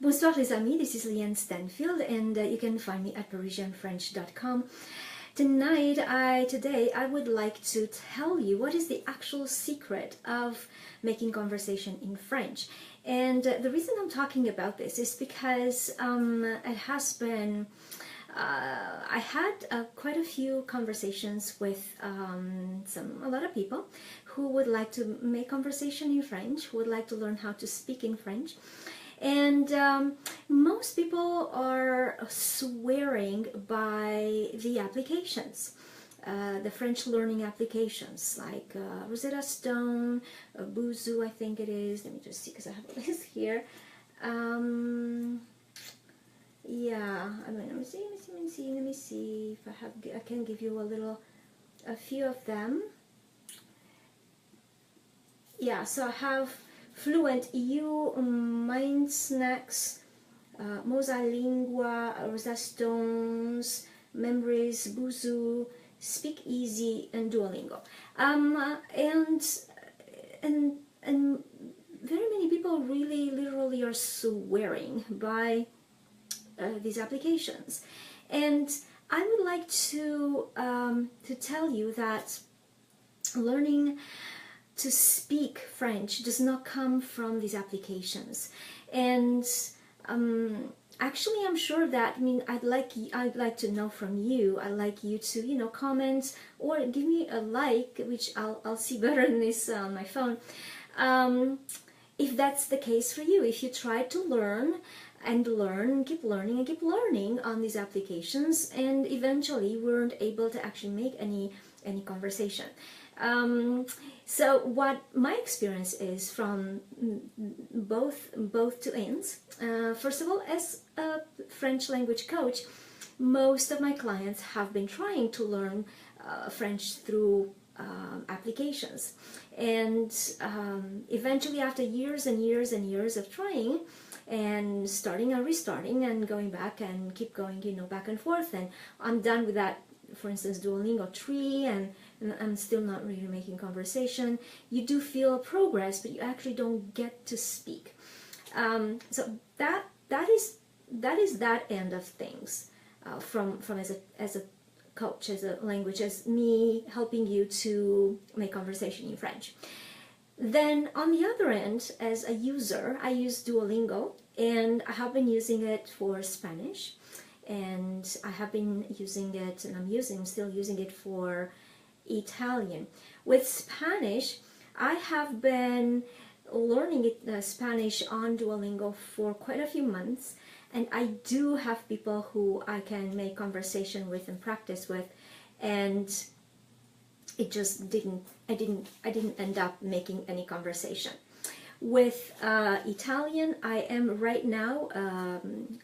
Bonsoir les amis, this is Llyane Stanfield and you can find me at parisianfrench.com. Today I would like to tell you what is the actual secret of making conversation in French. And the reason I'm talking about this is because it has been I had quite a few conversations with a lot of people who would like to make conversation in French, who would like to learn how to speak in French. And most people are swearing by the applications, the French learning applications like Rosetta Stone, Boozoo, I think it is. Let me just see because I have a list here. Yeah, I mean, let me see if I can give you a few of them. Yeah, so I have Fluent EU, Mind Snacks, Mosalingua, Rosetta Stones, Memories, Boozoo, Speak Easy, and Duolingo. And very many people really literally are swearing by these applications. And I would like to tell you that learning to speak French does not come from these applications. And actually, I'm sure that, I'd like to know from you. I'd like you to, comment or give me a like, which I'll see better in this on my phone. If that's the case for you, if you try to learn and keep learning on these applications, and eventually weren't able to actually make any conversation. So what my experience is from both two ends. First of all, as a French language coach, most of my clients have been trying to learn French through applications, and eventually, after years and years and years of trying and starting and restarting and going back and keep going, back and forth, and I'm done with that. For instance, Duolingo 3, and I'm still not really making conversation. You do feel progress, but you actually don't get to speak. So that is that end of things. From as a coach, as a language, as me helping you to make conversation in French. Then on the other end, as a user, I use Duolingo, and I have been using it for Spanish, and I have been using it, and I'm still using it for Italian. With Spanish, I have been learning Spanish on Duolingo for quite a few months, and I do have people who I can make conversation with and practice with, and it just I didn't end up making any conversation. With Italian, I am right now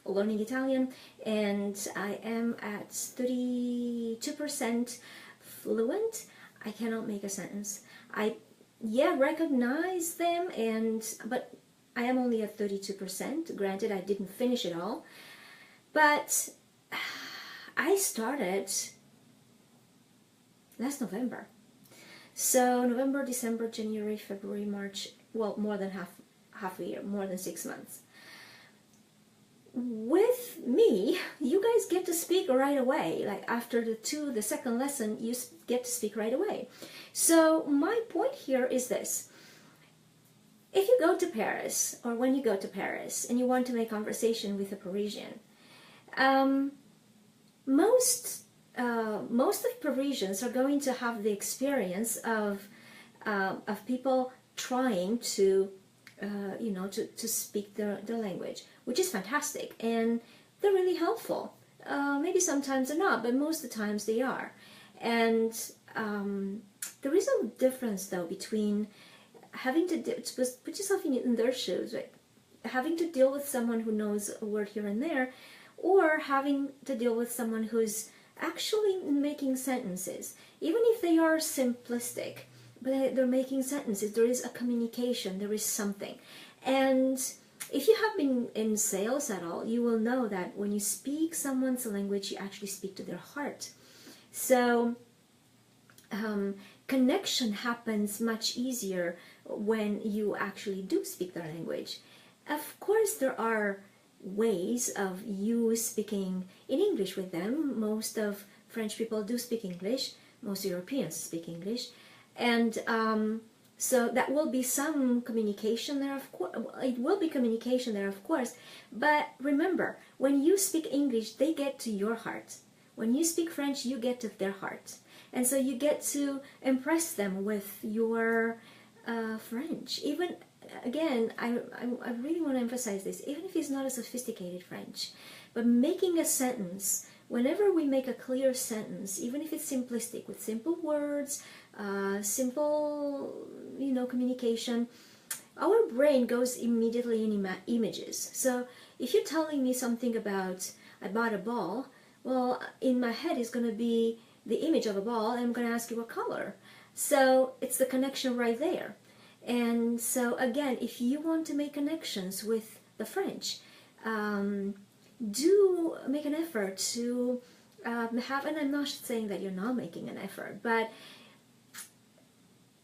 learning Italian, and I am at 32% fluent. I cannot make a sentence. I recognize them, but I am only at 32%. Granted, I didn't finish it all, but I started last November. So November, December, January, February, March, well, more than half a year, more than 6 months. With me, you guys get to speak right away. Like after the second lesson, you get to speak right away. So my point here is this. If you go to Paris, or when you go to Paris and you want to make conversation with a Parisian, most of Parisians are going to have the experience of people trying to speak their language, which is fantastic, and they're really helpful. Maybe sometimes they're not, but most of the times they are. And there is a difference though between having to put yourself in their shoes, right? Having to deal with someone who knows a word here and there, or having to deal with someone who's actually making sentences, even if they are simplistic, but they're making sentences. There is a communication, there is something. And if you have been in sales at all, you will know that when you speak someone's language, you actually speak to their heart. So connection happens much easier when you actually do speak their language. Of course, there are ways of you speaking in English with them. Most of French people do speak English, most Europeans speak English, and so that will be some communication there, of course. It will be communication there, of course, but remember, when you speak English, they get to your heart. When you speak French, you get to their heart, and so you get to impress them with your French. Even again, I really want to emphasize this, even if it's not a sophisticated French, but making a sentence, whenever we make a clear sentence, even if it's simplistic, with simple words, simple, communication, our brain goes immediately in images. So if you're telling me something about, I bought a ball, well, in my head is going to be the image of a ball, and I'm going to ask you what color. So it's the connection right there. And so again, if you want to make connections with the French, do make an effort to have, and I'm not saying that you're not making an effort, but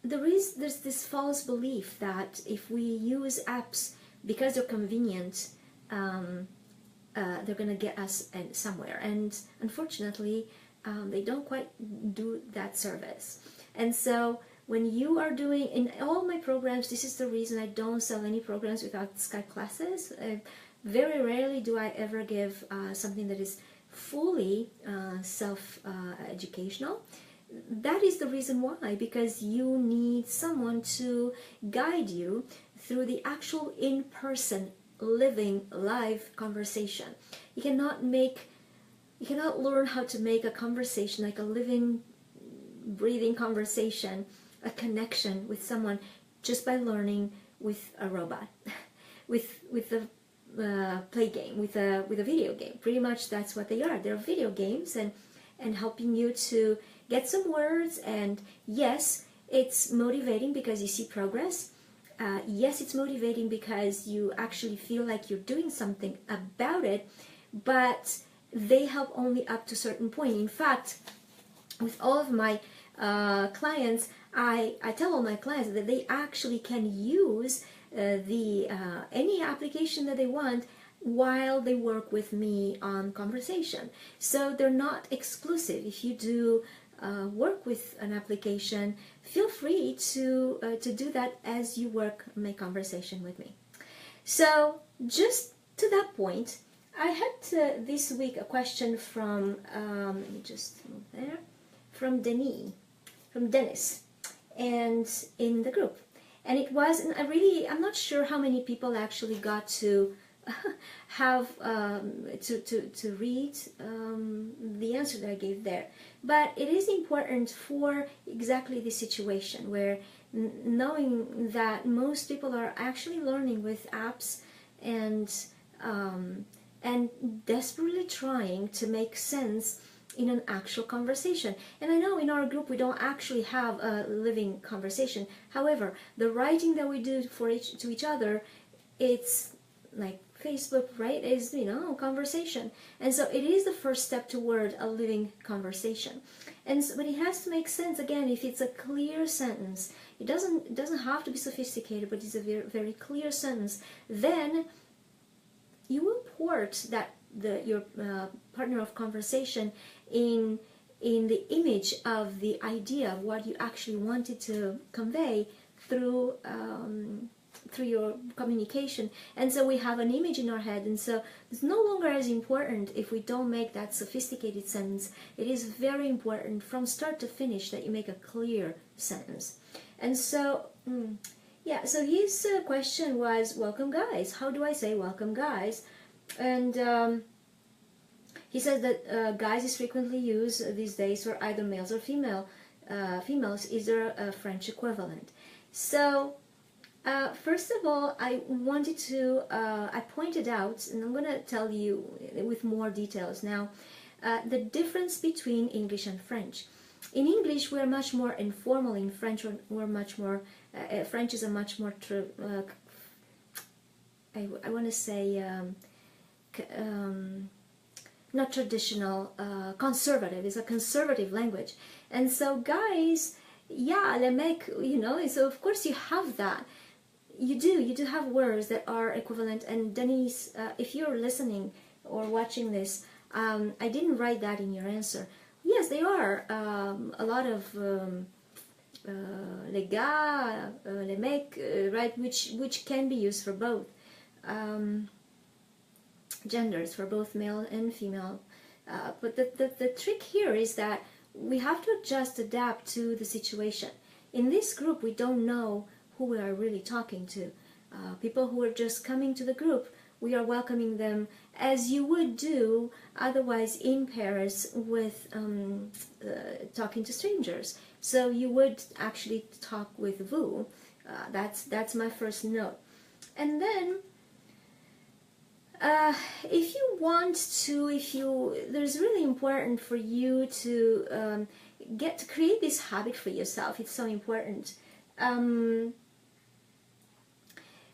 there's this false belief that if we use apps because they're convenient, they're going to get us somewhere. And unfortunately, they don't quite do that service. And so when you are doing, in all my programs, this is the reason I don't sell any programs without Skype classes. Very rarely do I ever give something that is fully self-educational. That is the reason why, because you need someone to guide you through the actual in-person, living, live conversation. You cannot learn how to make a conversation, like a living, breathing conversation, a connection with someone, just by learning with a robot, with a play game, with a video game. Pretty much that's what they are. They're video games and helping you to get some words. And yes, it's motivating because you see progress. Yes, it's motivating because you actually feel like you're doing something about it, but they help only up to a certain point. In fact, with all of my clients, I tell all my clients that they actually can use any application that they want while they work with me on conversation. So they're not exclusive. If you do work with an application, feel free to do that as you make conversation with me. So just to that point, I had this week a question from, let me just move there, from Dennis, and in the group. And it was, and I'm not sure how many people actually got to have to read the answer that I gave there. But it is important for exactly this situation where knowing that most people are actually learning with apps and desperately trying to make sense in an actual conversation. And I know in our group we don't actually have a living conversation. However, the writing that we do to each other, it's like Facebook, right, is, conversation. And so it is the first step toward a living conversation. And so, but it has to make sense. Again, if it's a clear sentence, it doesn't have to be sophisticated, but it's a very, very clear sentence, then you will port that your partner of conversation in the image of the idea of what you actually wanted to convey through your communication. And so we have an image in our head, and so it's no longer as important if we don't make that sophisticated sentence. It is very important from start to finish that you make a clear sentence. And so yeah, so his question was, welcome guys. How do I say welcome guys? And he says that guys is frequently used these days for either males or females. Is there a French equivalent? So first of all, I pointed out, and I'm going to tell you with more details now, the difference between English and French. In English, we're much more informal. In French, we're much more, French is a much more, I want to say, not traditional, conservative. It's a conservative language. And so guys, yeah, les mecs, so of course you have that. you do have words that are equivalent. And Denise, if you're listening or watching this, I didn't write that in your answer. Yes, they are a lot of les gars, les mecs, right, which can be used for both genders, for both male and female. But the trick here is that we have to adjust, adapt to the situation. In this group, we don't know who we are really talking to. People who are just coming to the group, we are welcoming them as you would do otherwise in Paris with talking to strangers. So you would actually talk with vous. That's my first note. And then if you want to, there's really important for you to get to create this habit for yourself. It's so important.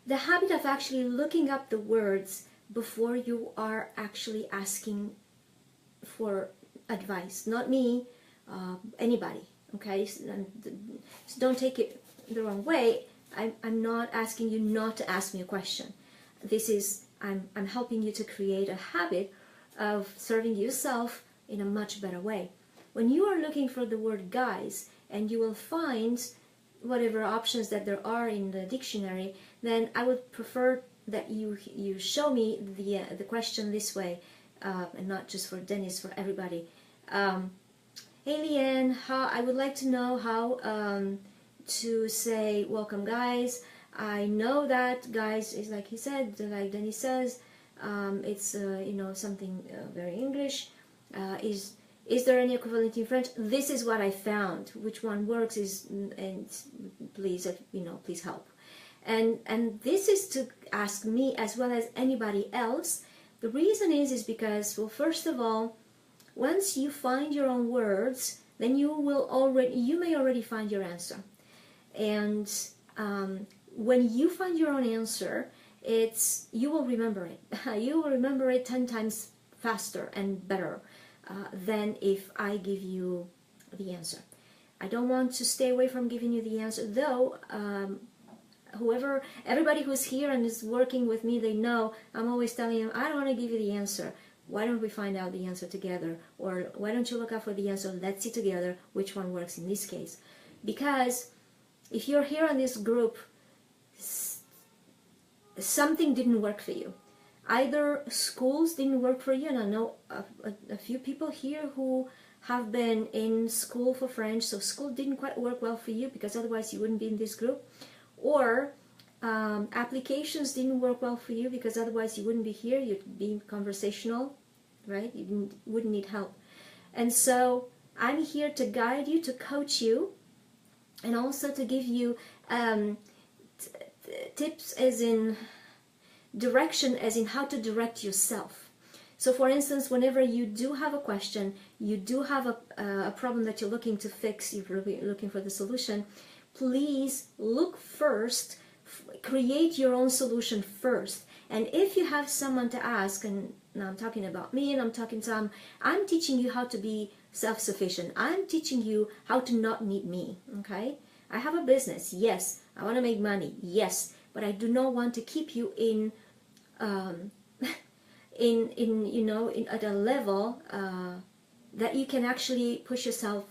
The habit of actually looking up the words before you are actually asking for advice. Not me, anybody, okay? So don't take it the wrong way. I'm not asking you not to ask me a question. This is, I'm helping you to create a habit of serving yourself in a much better way. When you are looking for the word guys, and you will find whatever options that there are in the dictionary, then I would prefer that you show me the question this way, and not just for Dennis, for everybody. Hey Llyane, I would like to know how to say welcome guys. I know that guys is, like he said, like Dennis says, it's something very English. Is there any equivalent in French? This is what I found. Which one works is, and please, please help. And this is to ask me as well as anybody else. The reason is because, well, first of all, once you find your own words, then you may already find your answer. And when you find your own answer, you will remember it. You will remember it 10 times faster and better than if I give you the answer. I don't want to stay away from giving you the answer, though. Everybody who's here and is working with me, they know I'm always telling them, I don't want to give you the answer. Why don't we find out the answer together? Or why don't you look out for the answer? Let's see together which one works in this case. Because if you're here on this group, something didn't work for you. Either schools didn't work for you, and I know a few people here who have been in school for French, so school didn't quite work well for you, because otherwise you wouldn't be in this group. Or applications didn't work well for you, because otherwise you wouldn't be here. You'd be conversational, right? You wouldn't need help. And so I'm here to guide you, to coach you, and also to give you tips, as in direction, as in how to direct yourself. So for instance, whenever you do have a question, you do have a problem that you're looking to fix, you're looking for the solution, please look first, create your own solution first. And if you have someone to ask, and now I'm talking about me, and I'm teaching you how to be self-sufficient. I'm teaching you how to not need me, okay? I have a business, yes. I want to make money, yes. But I do not want to keep you at a level that you can actually push yourself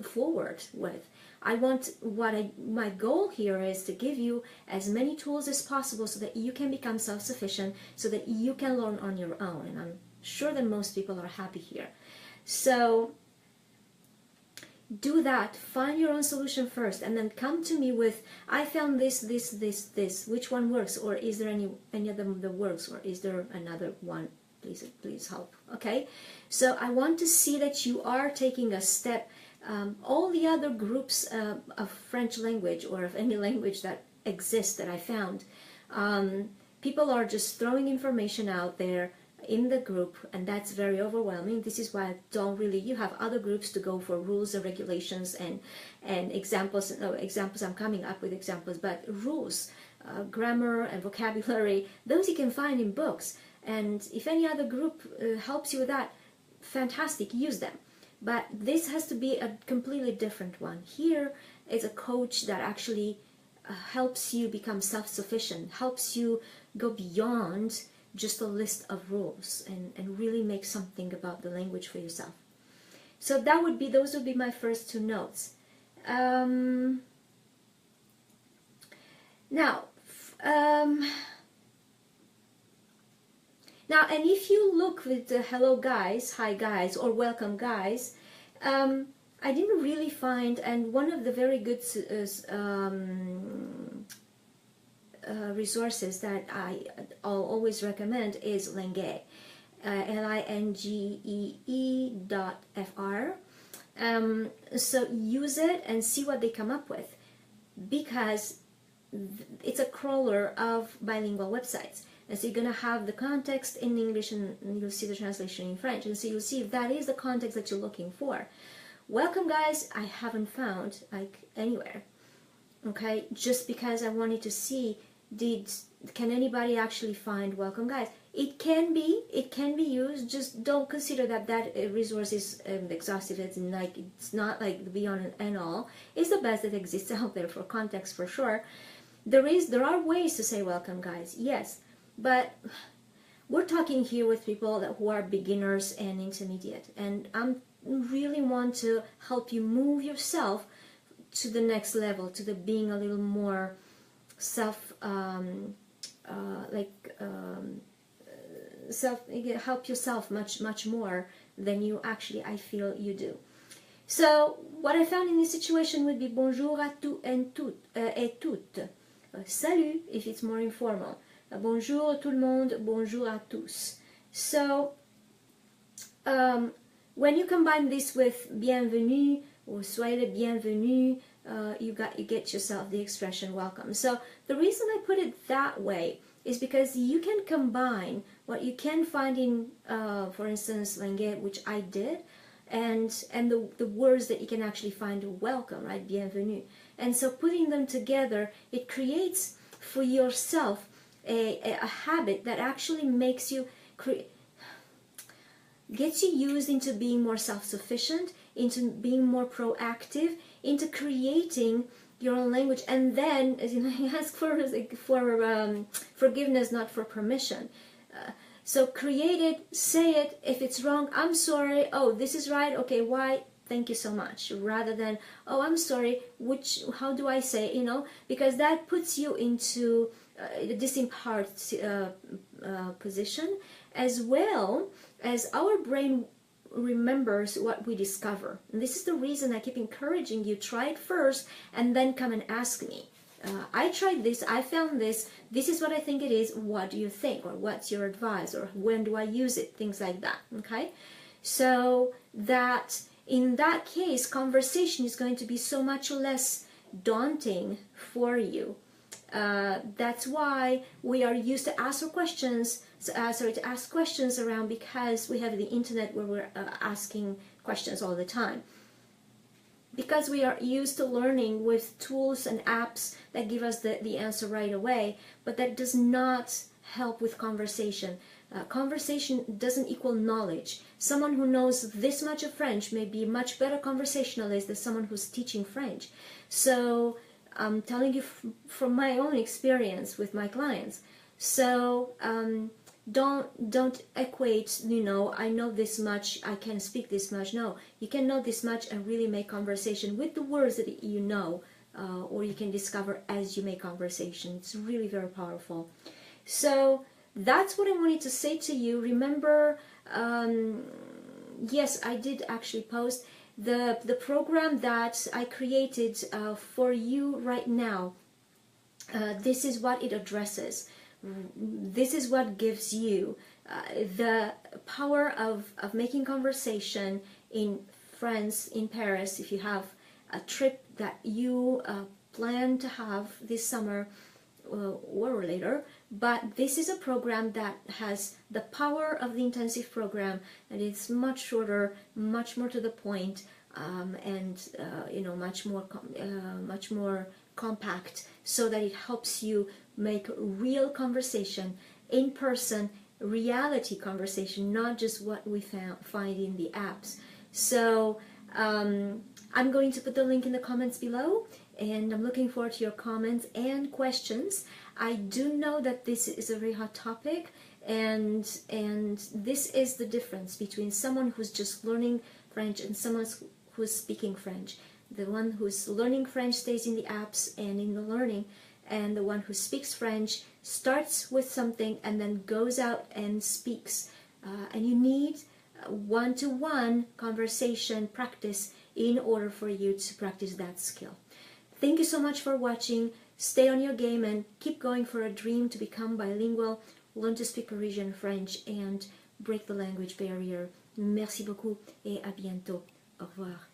forward with. My goal here is to give you as many tools as possible so that you can become self-sufficient, so that you can learn on your own. And I'm sure that most people are happy here. So do that. Find your own solution first, and then come to me with, I found this. Which one works? Or is there any of them that works? Or is there another one? Please help. Okay? So I want to see that you are taking a step. All the other groups of French language, or of any language that exists that I found, people are just throwing information out there in the group, and that's very overwhelming. This is why you have other groups to go for rules and regulations and examples. I'm coming up with examples, but rules, grammar and vocabulary, those you can find in books. And if any other group helps you with that, fantastic, use them. But this has to be a completely different one. Here is a coach that actually helps you become self-sufficient, helps you go beyond just a list of rules and really make something about the language for yourself. So those would be my first two notes. Now, and if you look with the hello guys, hi guys, or welcome guys, I didn't really find, and one of the very good resources that I'll always recommend is Linge, LINGEE.fr. So use it and see what they come up with, because it's a crawler of bilingual websites. And so you're going to have the context in English and you'll see the translation in French. And so you'll see if that is the context that you're looking for. Welcome guys, I haven't found like anywhere. Okay, just because I wanted to see, can anybody actually find welcome guys? It can be used. Just don't consider that resource is exhaustive. It's not like the beyond and all. It's the best that exists out there for context, for sure. There are ways to say welcome guys, yes, but we're talking here with people who are beginners and intermediate, and I really want to help you move yourself to the next level, to the being a little more help yourself much more than you actually, I feel, you do. So what I found in this situation would be bonjour à tous et toutes. Salut if it's more informal. Bonjour tout le monde, bonjour à tous. So when you combine this with bienvenue or soyez le bienvenu, you get yourself the expression welcome. So the reason I put it that way is because you can combine what you can find in, for instance, Linge, which I did, and the words that you can actually find welcome, right? Bienvenue. And so putting them together, it creates for yourself a habit that actually makes you gets you used into being more self-sufficient, into being more proactive, into creating your own language, and then, as you know, you ask for forgiveness, not for permission. So create it, say it. If it's wrong, I'm sorry. Oh, this is right. Okay, why? Thank you so much. Rather than, oh, I'm sorry. How do I say? You know, because that puts you into a disempowered position, as well as our brain remembers what we discover. And this is the reason I keep encouraging you, try it first and then come and ask me. I tried this, I found this is what I think it is, what do you think, or what's your advice, or when do I use it, things like that. Okay, so that in that case conversation is going to be so much less daunting for you. That's why we are used to ask questions around, because we have the internet where we're asking questions all the time. Because we are used to learning with tools and apps that give us the answer right away, but that does not help with conversation. Conversation doesn't equal knowledge. Someone who knows this much of French may be a much better conversationalist than someone who's teaching French. So I'm telling you from my own experience with my clients. So don't equate, you know, I know this much, I can speak this much. No, you can know this much and really make conversation with the words that you know, or you can discover as you make conversation. It's really very powerful. So that's what I wanted to say to you. Remember, yes, I did actually post the program that I created for you right now. This is what it addresses. This is what gives you the power of making conversation in France, in Paris, if you have a trip that you plan to have this summer or later. But this is a program that has the power of the intensive program, and it's much shorter, much more to the point, and you know, much more compact, so that it helps you make real conversation, in person, reality conversation, not just what we find in the apps. So I'm going to put the link in the comments below, and I'm looking forward to your comments and questions. I do know that this is a very hot topic, and this is the difference between someone who's just learning French and someone who's speaking French. The one who's learning French stays in the apps and in the learning, and the one who speaks French starts with something and then goes out and speaks. And you need one-to-one conversation practice in order for you to practice that skill. Thank you so much for watching. Stay on your game and keep going for a dream to become bilingual, learn to speak Parisian French, and break the language barrier. Merci beaucoup et à bientôt. Au revoir.